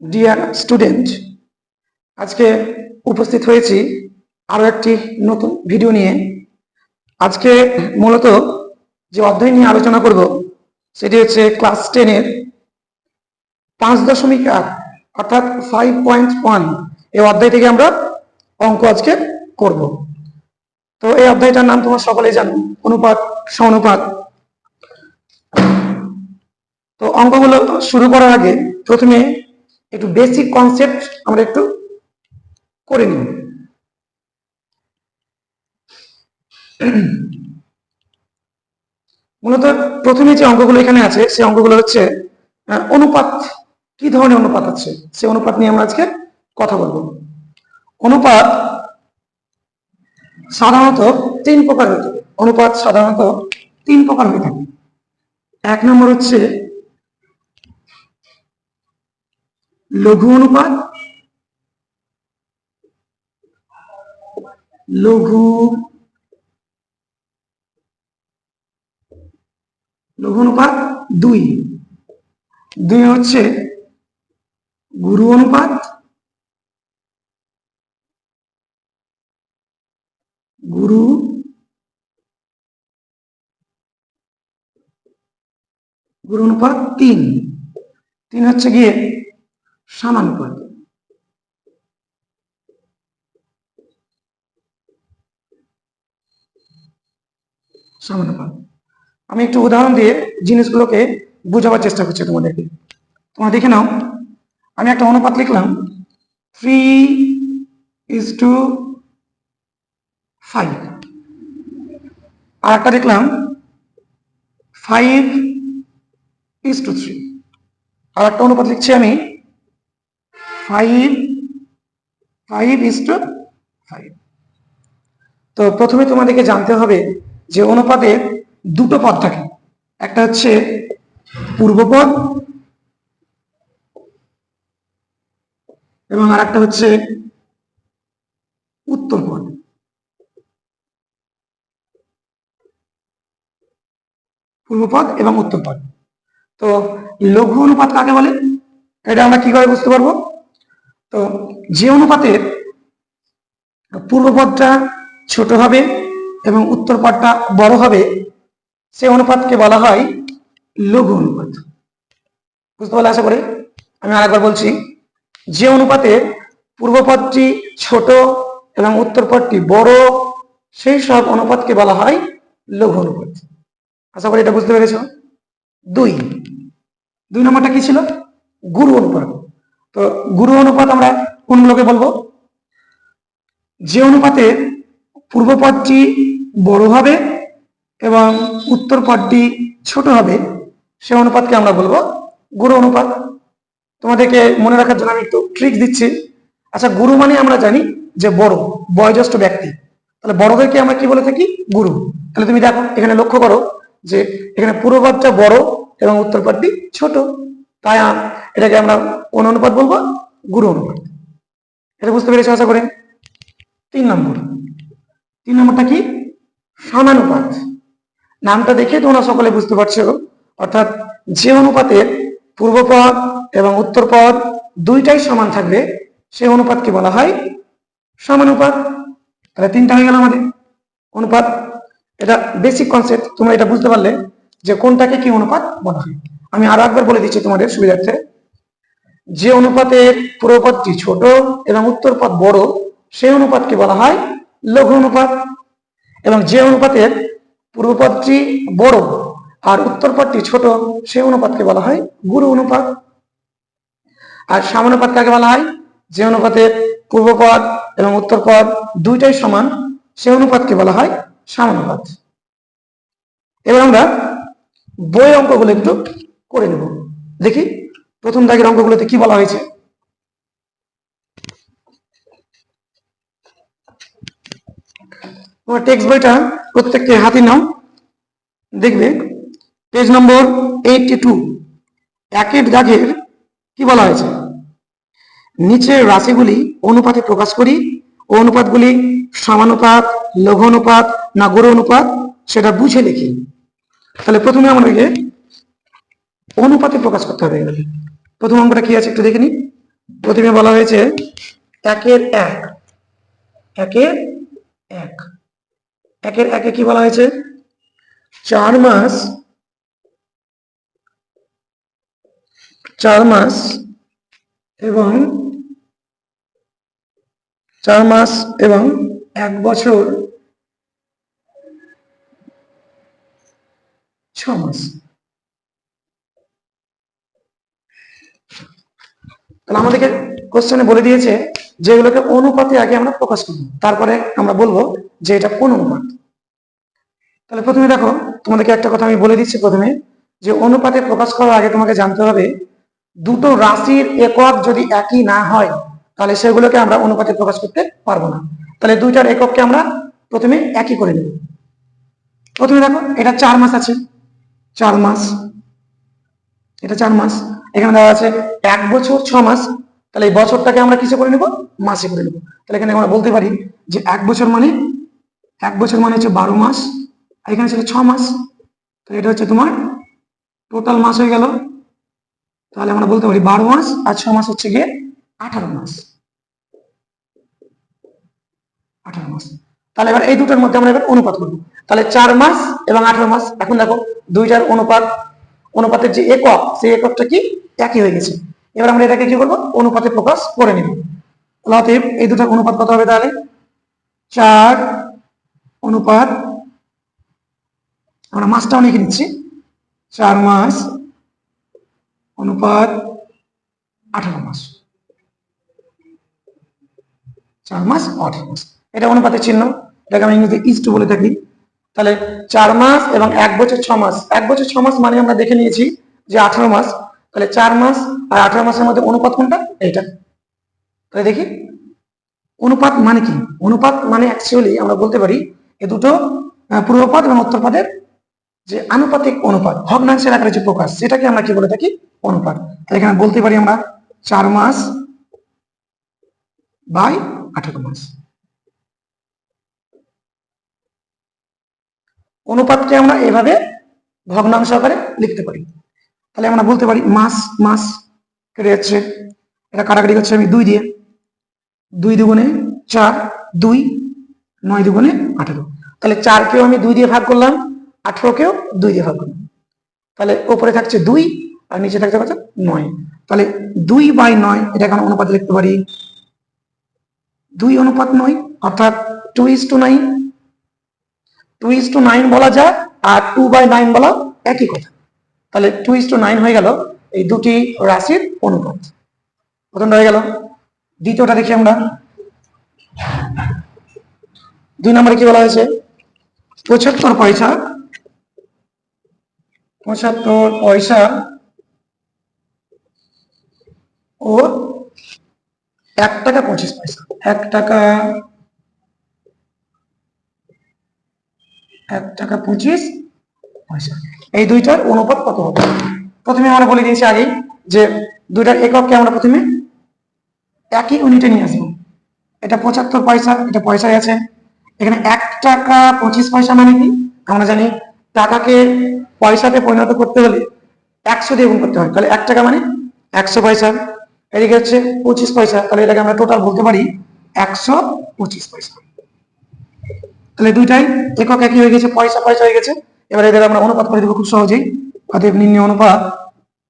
Dear student, আজকে উপস্থিত হয়েছি আরো একটি নতুন ভিডিও নিয়ে। আজকে মূলত যে অধ্যায় নিয়ে আলোচনা করব সেটি হচ্ছে ক্লাস 10 এর 5.8 অর্থাৎ 5.1 এই অধ্যায় থেকে আমরা অঙ্ক আজকে করব। তো এই অধ্যায়টার নাম তোমরা সকলেই জানো, অনুপাত সমানুপাত। তো অঙ্কগুলো শুরু করার আগে প্রথমে একটু বেসিক কনসেপ্ট আমরা একটু করে নিই। মূলত প্রথমে যে অঙ্কগুলো এখানে আছে সেই অঙ্কগুলো হচ্ছে অনুপাত। কি ধরনের অনুপাত আছে সেই অনুপাত নিয়ে আমরা আজকে কথা বলবো। অনুপাত সাধারণত 3 প্রকার হয়ে থাকে। অনুপাত সাধারণত 3 প্রকার হয়ে থাকে। এক নম্বর হচ্ছে লঘু অনুপাত, লঘু অনুপাত 2 হচ্ছে গুরু অনুপাত, গুরু অনুপাত 3 হচ্ছে গিয়ে সমানুপাত। আমি একটু উদাহরণ দিয়ে জিনিসগুলোকে বোঝাবার চেষ্টা করছি তোমাদেরকে। তোমরা দেখে নাও, আমি একটা অনুপাত লিখলাম 3:5, আর একটা দেখলাম 5:3, আর একটা অনুপাত লিখছি আমি 5:5। তো প্রথমে তোমাদেরকে জানতে হবে যে অনুপাতের দুটো পদ থাকে, একটা হচ্ছে পূর্বপদ এবং আর একটা হচ্ছে উত্তরপদ। পূর্বপদ এবং উত্তরপদ। তো লঘু অনুপাত কাকে বলে এটা আমরা কি করে বুঝতে পারবো? তো যে অনুপাতের পূর্বপদটা ছোট হবে এবং উত্তরপদটা বড় হবে সেই অনুপাতকে বলা হয় লঘু অনুপাত। বুঝতে পারলে আশা করি? আমি আরেকবার বলছি, যে অনুপাতের পূর্বপদটি ছোট এবং উত্তরপদটি বড় সেই সব অনুপাতকে বলা হয় লঘু অনুপাত। আশা করি এটা বুঝতে পেরেছ। 2 নম্বরটা কি ছিল? গুরু অনুপাত। তো গুরু অনুপাত আমরা কোনগুলোকে বলবো? যে অনুপাতের পূর্বপদটি বড় হবে এবং উত্তরপদটি ছোট হবে সে অনুপাতকে আমরা বলবো গুরু অনুপাত। তোমাদেরকে মনে রাখার জন্য আমি একটু ট্রিক দিচ্ছি। আচ্ছা, গুরু মানে আমরা জানি যে বড়, বয়োজ্যেষ্ঠ ব্যক্তি। তাহলে বড়দেরকে আমরা কি বলে থাকি? গুরু। তাহলে তুমি দেখো এখানে লক্ষ্য করো যে এখানে পূর্বপদটা বড় এবং উত্তরপদটি ছোট, তাই এটাকে আমরা কোন অনুপাত বলবো? গুরু অনুপাত। এটা বুঝতে পেরেছো আশা করি? 3 নম্বরটা কি? সমানুপাত। নামটা দেখে তোমরা সকলে বুঝতে পারছো, অর্থাৎ যে অনুপাতের পূর্বপদ এবং উত্তরপদ দুইটাই সমান থাকবে সেই অনুপাতকে বলা হয় সমানুপাত। তাহলে 3টা হয়ে গেল আমাদের অনুপাত। এটা বেসিক কনসেপ্ট, তোমরা এটা বুঝতে পারলে যে কোনটাকে কি অনুপাত বলা হয়। আমি আরো একবার বলে দিচ্ছি তোমাদের সুবিধার্থে। যে অনুপাতের পূর্বপদটি ছোট এবং উত্তরপদ বড় সেই অনুপাতকে বলা হয় লঘু অনুপাত, এবং যে অনুপাতের পূর্বপদটি বড় আর উত্তরপদটি ছোট সেই অনুপাতকে বলা হয় গুরু অনুপাত। আর সমানুপাত কাকে বলা হয়? যে অনুপাতের পূর্বপদ এবং উত্তরপদ দুইটাই সমান সেই অনুপাতকে বলা হয় সমানুপাত। এবার আমরা বই অঙ্কগুলো একটু করে নেব। দেখি প্রথম দাগের অঙ্কগুলোতে কি বলা হয়েছে। তোমার টেক্সট বইটা প্রত্যেককে হাতে নাও, দেখবে পেজ নম্বর 82 একের দাগের কি বলা হয়েছে? নিচের রাশিগুলি অনুপাতে প্রকাশ করি, ও অনুপাতগুলি সমানুপাত, লঘু অনুপাত না গুরু অনুপাত সেটা বুঝে লিখি। তাহলে প্রথমে আমাদেরকে অনুপাতে প্রকাশ করতে হবে। প্রথম অঙ্কটা কি আছে একটু দেখে নি। প্রথমে বলা হয়েছে একের এক, একের এক, একের একে কি বলা হয়েছে? 4 মাস, 4 মাস এবং 4 মাস এবং 1 বছর 6 মাস। তাহলে আমাদেরকে কোশ্চেনে বলে দিয়েছে যে এগুলোকে অনুপাতে আগে আমরা প্রকাশ করব, তারপরে আমরা বলবো যে এটা কোন অনুপাত। তাহলে প্রথমে দেখো, তোমাদেরকে একটা কথা আমি বলে দিচ্ছি প্রথমে, যে অনুপাতে প্রকাশ করার আগে তোমাকে জানতে হবে দুটো রাশির একক যদি একই না হয় তাহলে সেগুলোকে আমরা অনুপাতে প্রকাশ করতে পারবো না। তাহলে দুইটার একককে আমরা প্রথমে একই করে নেব। প্রথমে দেখো, এটা 4 মাস আছে, 4 মাস, এটা 4 মাস। এখানে দেওয়া আছে 1 বছর 6 মাস, তাহলে এই বছরটাকে আমরা কিসে করে নেব? মাসে করে নেব। তাহলে এখানে আমরা বলতে পারি যে 1 বছর মানে, 1 বছর মানে হচ্ছে 12 মাস, আর এখানে ছিল 6 মাস, তাহলে এটা হচ্ছে তোমার টোটাল মাস হয়ে গেল। তাহলে আমরা বলতে পারি 12 মাস আর 6 মাস হচ্ছে গিয়ে 18 মাস, 18 মাস। তাহলে এবার এই দুটোর মধ্যে আমরা এবার অনুপাত করবো। তাহলে 4 মাস এবং 18 মাস, এখন দেখো দুইটার অনুপাত, অনুপাতের যে একক সেই এককটা কি একই হয়ে গেছে। এবার আমরা এটাকে কি করবো? অনুপাতে প্রকাশ করে নিব। অতএব এই দুটার অনুপাত কত হবে? তাহলে 4 অনুপাত, আমরা মাসটাও লিখে নিচ্ছি, 4 মাস অনুপাত 18 মাস, 4 মাস 18 মাস। এটা অনুপাতের চিহ্ন, এটাকে আমি ইংরেজিতে ইজ টু বলে থাকি। তাহলে 4 মাস এবং 1 বছর 6 মাস, 1 বছর 6 মাস মানে আমরা দেখে নিয়েছি যে 18 মাস। তাহলে 4 মাস আর 18 মাসের মধ্যে অনুপাত কোনটা? এইটা। তাহলে দেখি অনুপাত মানে কি। অনুপাত মানে অ্যাকচুয়ালি আমরা বলতে পারি এ দুটো পূর্বপদ এবং উত্তরপদের যে আনুপাতিক অনুপাত, ভগ্নাংশের আকারে যে প্রকাশ, সেটাকে আমরা কি বলে থাকি? অনুপাত। তাহলে এখানে বলতে পারি আমরা 4 মাস বাই 18 মাস। অনুপাতকে আমরা এভাবে ভগ্নাংশ আকারে লিখতে পারি। তাহলে আমরা বলতে পারি মাস, মাস কেটে যাচ্ছে, এটা কাটাকাটি করছে আমি 2 দিয়ে, 2 দুগুণে 4, 2, 9 দুগুণে 18। তাহলে 4 কেও আমি 2 দিয়ে ভাগ করলাম, 18 কেও 2 দিয়ে ভাগ করলাম। তাহলে উপরে থাকছে 2 আর নিচে থাকছে কত? 9। তাহলে 2/9 এটাকে আমরা অনুপাতে লিখতে পারি 2 অনুপাত 9, অর্থাৎ 2:9। 2:9 বলা যায় আর 2/9 বলা একই কথা। তাহলে 2:9 হয়ে গেল এই দুটি রাশির অনুপাত। প্রথমটা হয়ে গেল। দ্বিতীয়টা দেখি আমরা, 2 নম্বরে কি বলা হয়েছে? 75 পয়সা, 75 পয়সা ও 1 টাকা 25 পয়সা, 1 টাকা, 1 টাকা 25 পয়সা। এই দুইটার অনুপাত কত হবে? প্রথমে আমরা বলে দিয়েছি আগেই যে দুইটার একককে আমরা প্রথমে একই ইউনিটে নিয়ে আসবো। এটা 75 পয়সা, এটা পয়সায় আছে। এখানে 1 টাকা 25 পয়সা মানে কি? আমরা জানি টাকাকে পয়সাতে পরিণত করতে হলে 100 দিয়ে গুণ করতে হয়। তাহলে 1 টাকা মানে 100 পয়সা, এদিকে হচ্ছে 25 পয়সা, তাহলে এটাকে আমরা টোটাল বলতে পারি 125 পয়সা। তাহলে দুইটাই একক একই হয়ে গেছে, পয়সা পয়সা হয়ে গেছে। এবার এদের আমরা অনুপাত করে দেবো খুব সহজেই। অতএব নির্ণয় অনুপাত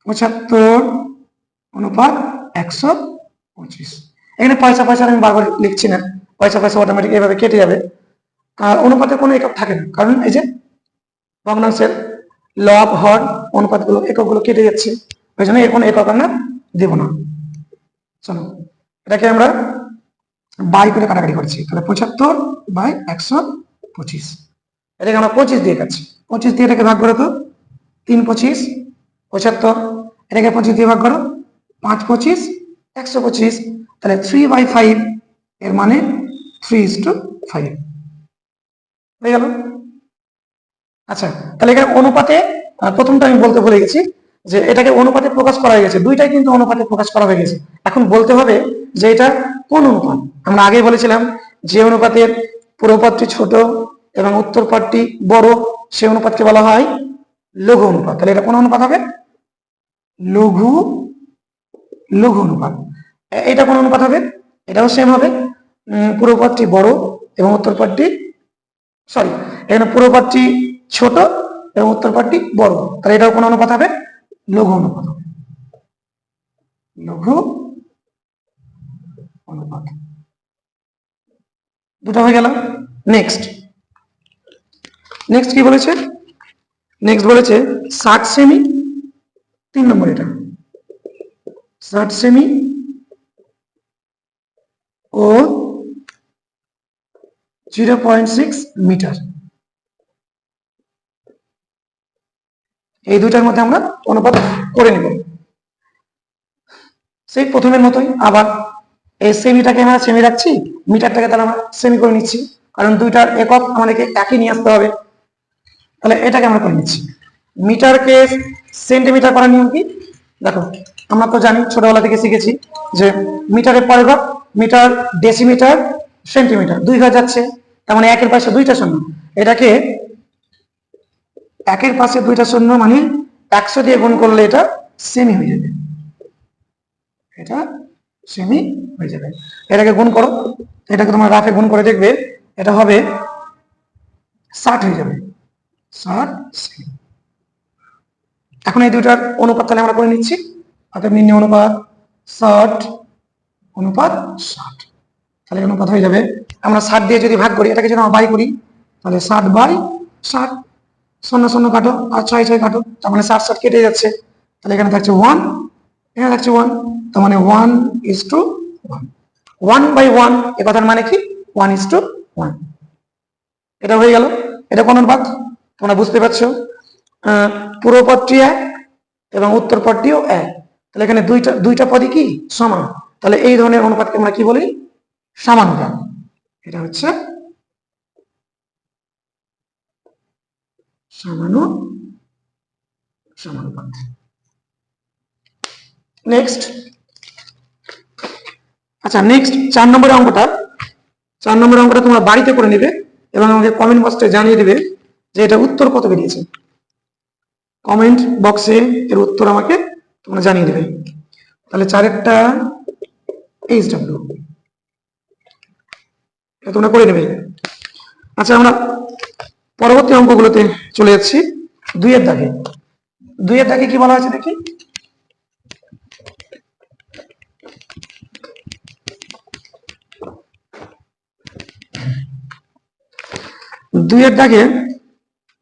75 অনুপাত 125। এখানে পয়সা পয়সা আমি বারবার লিখছি না, পয়সা পয়সা অটোমেটিক এভাবে কেটে যাবে। আর অনুপাতের কোনো একক থাকে না, কারণ এই যে ভগ্নাংশের লব হর অনুপাতগুলো এককগুলো কেটে যাচ্ছে, ওই জন্য এর কোনো একক আমরা দেব না। চলো এটাকে আমরা বাই করে কাটাকাটি করছি। তাহলে 75/125, এটাকে আমরা 25 দিয়ে কাটছি। 25 দিয়ে এটাকে ভাগ করো তো, 3 25 75, এটাকে 25 দিয়ে ভাগ করো, 5 25 125। তাহলে 3/5, এর মানে 3:5 হয়ে গেল। আচ্ছা, তাহলে এখানে অনুপাতে প্রথমটা আমি বলতে ভুলে গেছি যে এটাকে অনুপাতে প্রকাশ করা হয়ে গেছে, দুইটাই কিন্তু অনুপাতে প্রকাশ করা হয়ে গেছে। এখন বলতে হবে যে এটা কোন অনুপাত। আমরা আগে বলেছিলাম যে অনুপাতের পূর্বপদটি ছোট এবং উত্তরপদটি বড়, সেই অনুপাতকে বলা হয় লঘু অনুপাত। তাহলে এটা কোন অনুপাত হবে? লঘু, লঘু অনুপাত। এটা কোন অনুপাত হবে? এটাও সেম হবে। পূর্ব পদটি বড় এবং উত্তর পদটি, সরি, এখানে পূর্ব পদটি ছোট এবং উত্তর পদটি বড়, তাহলে এটাও কোন অনুপাত হবে? লঘু অনুপাত হবে। লঘু অনুপাত। দুটো হয়ে গেল। নেক্সট নেক্সট কি বলেছে? নেক্সট বলেছে 60 সেমি, 3 নম্বর, এটা 60 সেমি ও 0.6 মিটার, এই দুইটার মধ্যে আমরা অনুপাত করে নেব। সেই প্রথমের মতোই আবার এই সেমিটাকে আমরা সেমি রাখছি, মিটারটাকে তাহলে আমরা সেমি করে নিচ্ছি, কারণ দুইটার একক আমাদেরকে একই নিয়ে আসতে হবে। তাহলে এটাকে আমরা করে নিচ্ছি। মিটারকে সেন্টিমিটার করার নিয়ম কি? দেখো, আমরা তো জানি, ছোটবেলা থেকে শিখেছি যে মিটারের পরের ঘর, মিটার, ডেসিমিটার, সেন্টিমিটার, 2 ঘর যাচ্ছে, তার মানে একের পাশে 2টা শূন্য। এটাকে একের পাশে 2টা শূন্য মানে 100 দিয়ে গুণ করলে এটা সেমি হয়ে যাবে, এটা সেমি হয়ে যাবে। এটাকে গুণ করো, এটাকে তোমার রাফে গুণ করে দেখবে, এটা হবে 60 হয়ে যাবে, 60 সেমি। এখন এই দুইটার অনুপাত তাহলে আমরা করে নিচ্ছি। অর্থাৎ নির্ণয় অনুপাত 60 অনুপাত 60, তাহলে অনুপাত হয়ে যাবে, আমরা 60 দিয়ে যদি ভাগ করি, এটাকে যদি আমরা বাই করি, তাহলে 60/60, 0 0 কাটো আর 6 6 কাটো, তার মানে 60 60 কেটে যাচ্ছে, তাহলে এখানে থাকছে 1, এখানে থাকছে 1, তার মানে 1:1, 1/1, এ কথার মানে কি? 1:1। এটা হয়ে গেল। এটা কোন অনুপাত তোমরা বুঝতে পারছো? পূর্ব পদটি 1 এবং উত্তর পদটিও 1, তাহলে এখানে দুইটা পদই কি সমান, তাহলে এই ধরনের অনুপাতকে আমরা কি বলি? সমানুপাত। এটা হচ্ছে সমানুপাত। নেক্সট, আচ্ছা, নেক্সট 4 নম্বরের অঙ্কটা তোমরা বাড়িতে করে নেবে এবং আমাকে কমেন্ট বক্সে জানিয়ে দেবে যে এটা উত্তর কত বেরিয়েছে। কমেন্ট বক্সে এর উত্তর আমাকে তোমরা জানিয়ে দেবে। তাহলে 4-এরটা HW তোমরা করে নেবে। আচ্ছা, আমরা পরবর্তী অঙ্কগুলোতে চলে যাচ্ছি। 2-এর দাগে কি বলা হয়েছে দেখি। 2-এর দাগে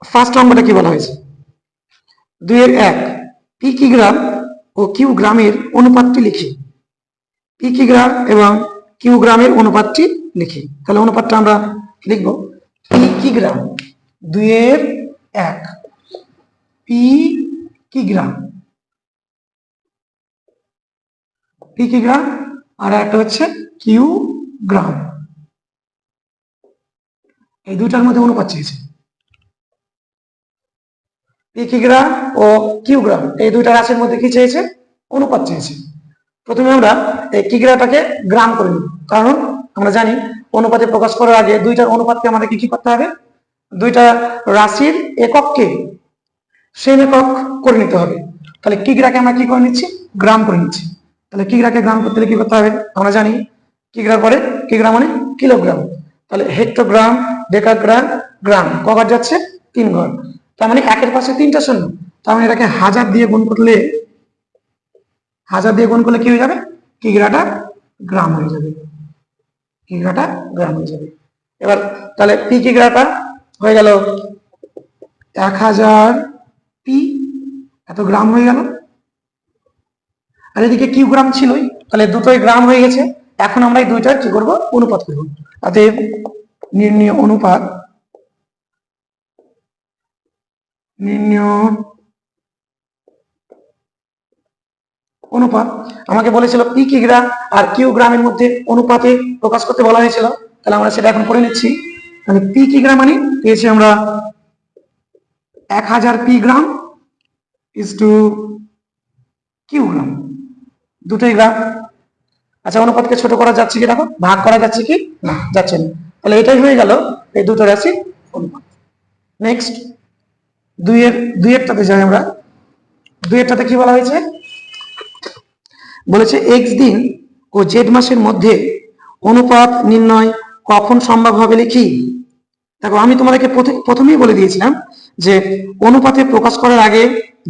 ফার্স্ট অঙ্কটা কি বলা হয়েছে? 2-এর 1, পি কিগ্রাম ও কিউ গ্রামের অনুপাতটি লিখি। পি কিগ্রাম এবং কিউ গ্রামের অনুপাতটি লিখি। তাহলে অনুপাতটা আমরা লিখব, পি কিগ্রাম, 2-এর 1, পি কিগ্রাম, পি কিগ্রাম, আর একটা হচ্ছে কিউ গ্রাম। এই দুইটার মধ্যে অনুপাত চেয়েছে। পি কিগ্রাম ও কিউ গ্রাম, এই দুইটা রাশির মধ্যে কি চেয়েছে? অনুপাত চেয়েছে। প্রথমে আমরা এই কিগ্রাটাকে গ্রাম করে নিব, কারণ আমরা জানি অনুপাতে প্রকাশ করার আগে দুইটার অনুপাতকে আমাদেরকে কি করতে হবে? দুইটা রাশির একককে সেম একক করে নিতে হবে। তাহলে কিগ্রাকে আমরা কি করে নিচ্ছি? গ্রাম করে নিচ্ছি। তাহলে কিগ্রাকে গ্রাম করতে হলে কি করতে হবে? আমরা জানি কিগ্রার পরে কিগ্রাম মানে কিলোগ্রাম, তাহলে হেক্টোগ্রাম, ডেকাগ্রাম, গ্রাম, কবার যাচ্ছে? 3 ঘর, তার মানে একের পাশে 3টা শূন্য, তার মানে এটাকে 1000 দিয়ে গুণ করলে, 1000 দিয়ে গুণ করলে কি হয়ে যাবে? কিগ্রাটা গ্রাম হয়ে যাবে, কিগ্রাটা গ্রাম হয়ে যাবে। এবার তাহলে পি কিগ্রাটা হয়ে গেল 1000 পি, এত গ্রাম হয়ে গেল। আর এদিকে কিউ গ্রাম ছিলই, তাহলে দুটোই গ্রাম হয়ে গেছে। এখন আমরা এই দুইটার কি করব? অনুপাত করব। অতএব নির্ণয় অনুপাত আমাকে বলেছিল পি কিগ্রাম আর কিউ গ্রামের মধ্যে অনুপাতে প্রকাশ করতে বলা হয়েছিল, তাহলে আমরা সেটা এখন করে নিচ্ছি। তাহলে পি কিগ্রাম মানে পেয়েছি আমরা 1000 P gram is to Q gram, দুটোই গ্রাম। আচ্ছা, অনুপাতকে ছোট করা যাচ্ছে কি? দেখো, ভাগ করা যাচ্ছে কি? না, যাচ্ছে না। তাহলে এটাই হয়ে গেল এই দুটো রাশির অনুপাত। নেক্সট, 2-এরটাতে যাই আমরা। 2-এরটাতে কি বলা হয়েছে? বলেছে এক্স দিন ও জেড মাসের মধ্যে অনুপাত নির্ণয় কখন সম্ভব হবে লিখি। দেখো আমি তোমাদেরকে প্রথমেই বলে দিয়েছিলাম যে অনুপাতে প্রকাশ করার আগে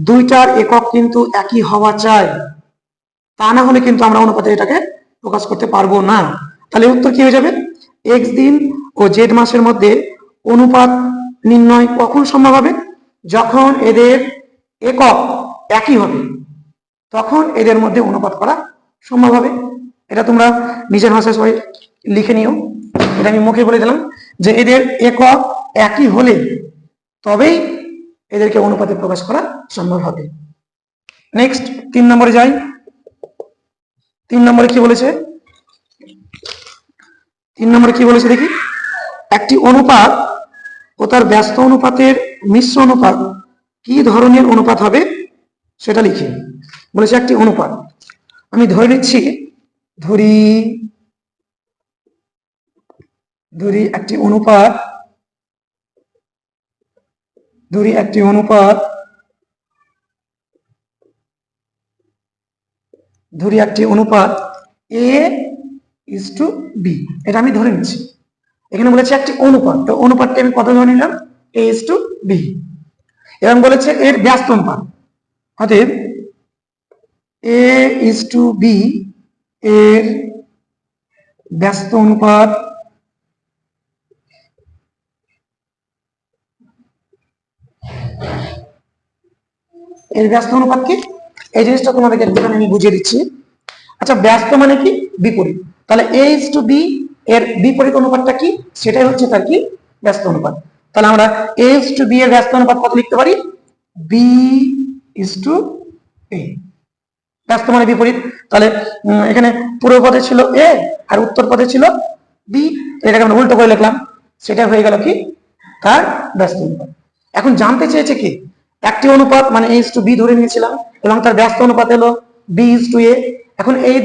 দুইটার একক কিন্তু একই হওয়া চাই, তা না হলে কিন্তু আমরা অনুপাতে এটাকে প্রকাশ করতে পারবো না। তাহলে উত্তর কি হয়ে যাবে, এক্স দিন ও জেড মাসের মধ্যে অনুপাত নির্ণয় কখন সম্ভব হবে, যখন এদের একক একই হবে তখন এদের মধ্যে অনুপাত করা সম্ভব হবে। এটা তোমরা নিজের ভাষায় সবাই লিখে নিও, এটা আমি মুখে বলে দিলাম যে এদের একক একই হলে তবেই এদেরকে অনুপাতে প্রকাশ করা সম্ভব হবে। নেক্সট 3 নম্বরে যাই। 3 নম্বরে কি বলেছে, 3 নম্বরে কি বলেছে দেখি, একটি অনুপাত ও তার ব্যস্ত অনুপাতের মিশ্র অনুপাত কি ধরনের অনুপাত হবে সেটা লিখে। বলেছে একটি অনুপাত, আমি ধরে নিচ্ছি, ধরি একটি অনুপাত, a is to b, এটা আমি ধরে নিচ্ছি। এখানে বলেছে একটি অনুপাত, তো অনুপাতটা আমি কত ধরে নিলাম, a is to b, এবং বলেছে এর ব্যস্ত অনুপাত, অতএব a is to b এর ব্যস্ত অনুপাত কি, এই জিনিসটা তোমাদেরকে একটুখানি আমি বুঝিয়ে দিচ্ছি। আচ্ছা, ব্যস্ত মানে কি, বিপরীত, তাহলে a is to b এর বিপরীত অনুপাতটা কি, সেটাই হচ্ছে তার কি, ব্যস্ত অনুপাত। তাহলে আমরা a is to b এর ব্যস্ত অনুপাত কত লিখতে পারি, b is to a, ব্যস্ত মানে বিপরীত। তাহলে এখানে পূর্ব পদে ছিল a আর উত্তর পদে ছিল b, এটাকে আমরা উল্টো করে লিখলাম, সেটা হয়ে গেল কি তার ব্যস্ত অনুপাত। এখন জানতে চেয়েছে কি, একটি অনুপাত মানে a is to b ধরে নিয়েছিলাম এবং তার ব্যস্ত অনুপাত হলো b is to a। এখন এই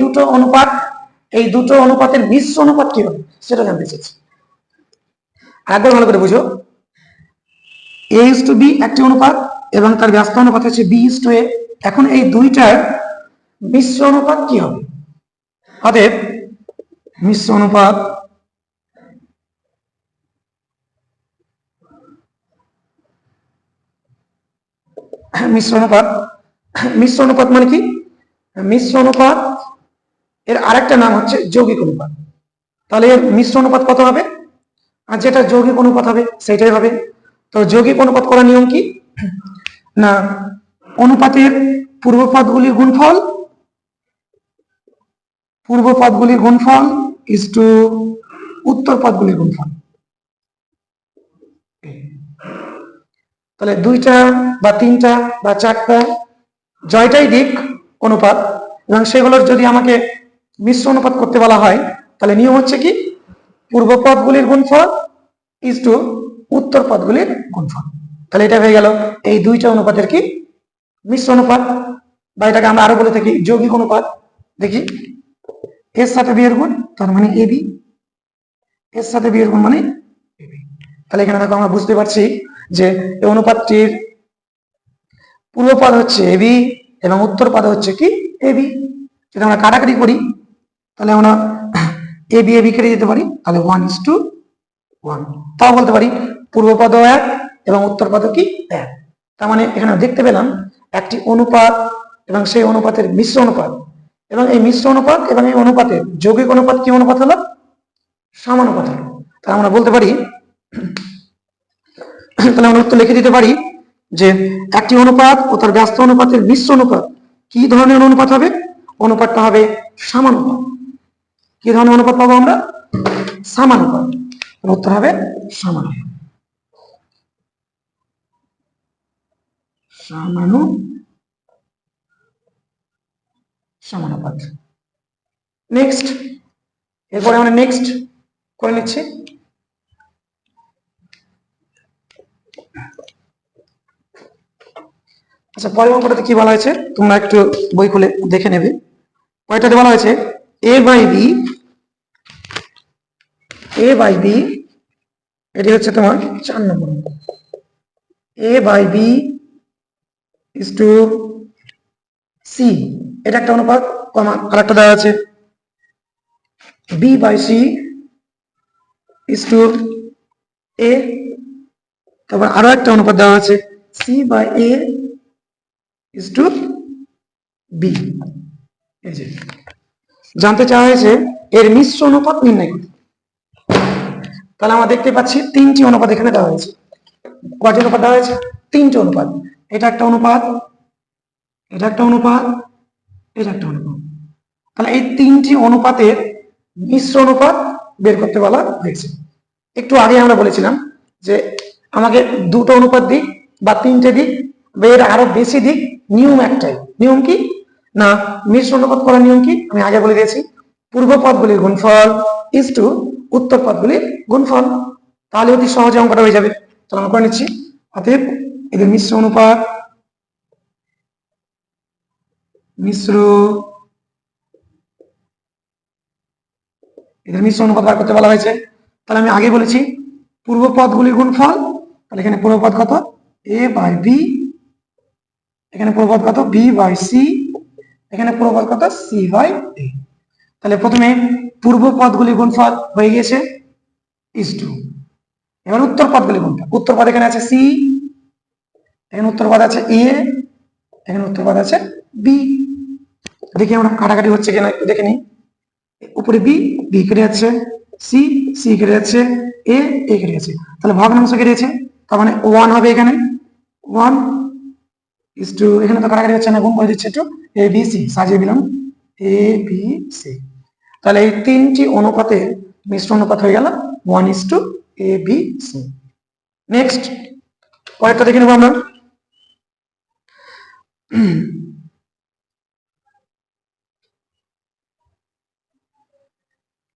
দুটো অনুপাতের মিশ্র অনুপাত কি হবে সেটা জানতে চেয়েছি। আরেকবার ভালো করে বুঝো, a is to b একটি অনুপাত এবং তার ব্যস্ত অনুপাত হচ্ছে b is to a। এখন এই দুইটার মিশ্র অনুপাত কি হবে, অতএব মিশ্র অনুপাত মানে কি, মিশ্র অনুপাত এর আরেকটা নাম হচ্ছে যৌগিক অনুপাত। তাহলে এর মিশ্র অনুপাত কত হবে, আর যেটা যৌগিক অনুপাত হবে সেটাই হবে। তো যৌগিক অনুপাত করার নিয়ম কি না, অনুপাতের পূর্বপদগুলির গুণফল ইজ টু উত্তর পদগুলির গুণফল। তাহলে 2টা বা 3টা বা 4টা জয়টাই দিক অনুপাত, এবং সেগুলোর যদি আমাকে মিশ্র অনুপাত করতে বলা হয় তাহলে নিয়ম হচ্ছে কি, পূর্ব পদগুলির গুণফল ইজ টু উত্তর পদগুলির গুণফল। তাহলে এটা হয়ে গেল এই 2টা অনুপাতের কি, মিশ্র অনুপাত, বা এটাকে আমরা আরো বলে থাকি যৌগিক অনুপাত। দেখি, এর সাথে বি এর গুণ তার মানে এ বি, এর সাথে বি এর গুণ মানে এ বি। তাহলে এখানে দেখো আমরা বুঝতে পারছি যে এই অনুপাতটির পূর্ব পদ হচ্ছে এ বি এবং উত্তর পদ হচ্ছে কি এ বি। যদি আমরা কাটাকাটি করি তাহলে আমরা এ বি কেটে যেতে পারি, তাহলে 1:1। তাও বলতে পারি পূর্ব পদ 1 এবং উত্তর পদ কি 1। তার মানে এখানে দেখতে পেলাম একটি অনুপাত এবং সেই অনুপাতের মিশ্র অনুপাত, এবং এই মিশ্র অনুপাত এবং এই অনুপাতের যৌগিক অনুপাত কি অনুপাত হলো, সমানুপাত হলো। তাহলে আমরা বলতে পারি, তাহলে আমরা উত্তর লিখে দিতে পারি যে একটি অনুপাত ও তার ব্যস্ত অনুপাতের মিশ্র অনুপাত কি ধরনের অনুপাত হবে, অনুপাতটা হবে সমানুপাত। কি ধরনের অনুপাত পাবো আমরা, সমানুপাত। উত্তর হবে সমানুপাত। নেক্সট, এরপরে আমরা নেক্সট করে নিচ্ছি। আচ্ছা, পরের অঙ্কটাতে কি বলা হয়েছে তোমরা একটু বই খুলে দেখে নেবে। পরেরটাতে বলা হয়েছে a বাই বি, এটি হচ্ছে তোমার 4 নম্বর অঙ্ক। a by B is to C, এটা একটা অনুপাত, কমা আরেকটা দেওয়া আছে B by C is to A. তারপর আরো একটা অনুপাত দেওয়া আছে C by A is to B. এই যে জানতে চাওয়া হয়েছে এর মিশ্র অনুপাত নির্ণয় করতে। তাহলে আমরা দেখতে পাচ্ছি তিনটি অনুপাত এখানে দেওয়া হয়েছে। কয়টি অনুপাত দেওয়া হয়েছে? তিনটি অনুপাত। এটা একটা অনুপাত, এটা একটা অনুপাত, এটা একটা অনুপাত। তাহলে এই তিনটি অনুপাতের মিশ্র অনুপাত বের করতে বলা হয়েছে। একটু আগে আমরা বলেছিলাম যে আমাকে দুটো অনুপাত দিক বা তিনটে দিক বা এর আরো বেশি দিক, নিয়ম একটাই। নিয়ম কি না, মিশ্র অনুপাত করার নিয়ম কি আমি আগে বলে দিয়েছি, পূর্ব পদগুলির গুণফল ইজ টু উত্তর পদগুলির গুণফল। তাহলে অতি সহজে অঙ্কটা হয়ে যাবে। তাহলে আমরা করে নিচ্ছি, অতএব এদের মিশ্র অনুপাত, এদের মিশ্র অনুপাত বার করতে বলা হয়েছে। তাহলে আমি আগে বলেছি পূর্ব পদগুলির গুণফল, তাহলে এখানে পূর্ব পদ কত এ বাই বি, এখানে পূর্ব পদ কত বি বাই সি, এখানে পূর্ব পদ কত সি বাই ডি। তাহলে প্রথমে পূর্ব পদগুলির গুণফল হয়ে গেছে ইজ টু। এবার উত্তর পদগুলির গুণফল, উত্তর পদ এখানে আছে সি, এখানে উত্তর পদ আছে এ, এখানে উত্তর পদ আছে বি। দেখি আমরা কাটাকাটি হচ্ছে কিনা একটু দেখে নিই। উপরে বি, বি কেটে যাচ্ছে, সি, সি কেটে যাচ্ছে, এ, এ কেটে যাচ্ছে। তাহলে ভগ্নাংশ কেটে যাচ্ছে, তার মানে 1 হবে এখানে। 1 ইজ টু, এখানে তো কাটাকাটি হচ্ছে না, গুণ করে দিচ্ছে একটু, এ বি সি সাজিয়ে দিলাম, এ বি সি। তাহলে এই তিনটি অনুপাতের মিশ্র অনুপাত হয়ে গেল 1 is to A B C. Next পরেরটা দেখে নেবো আমরা।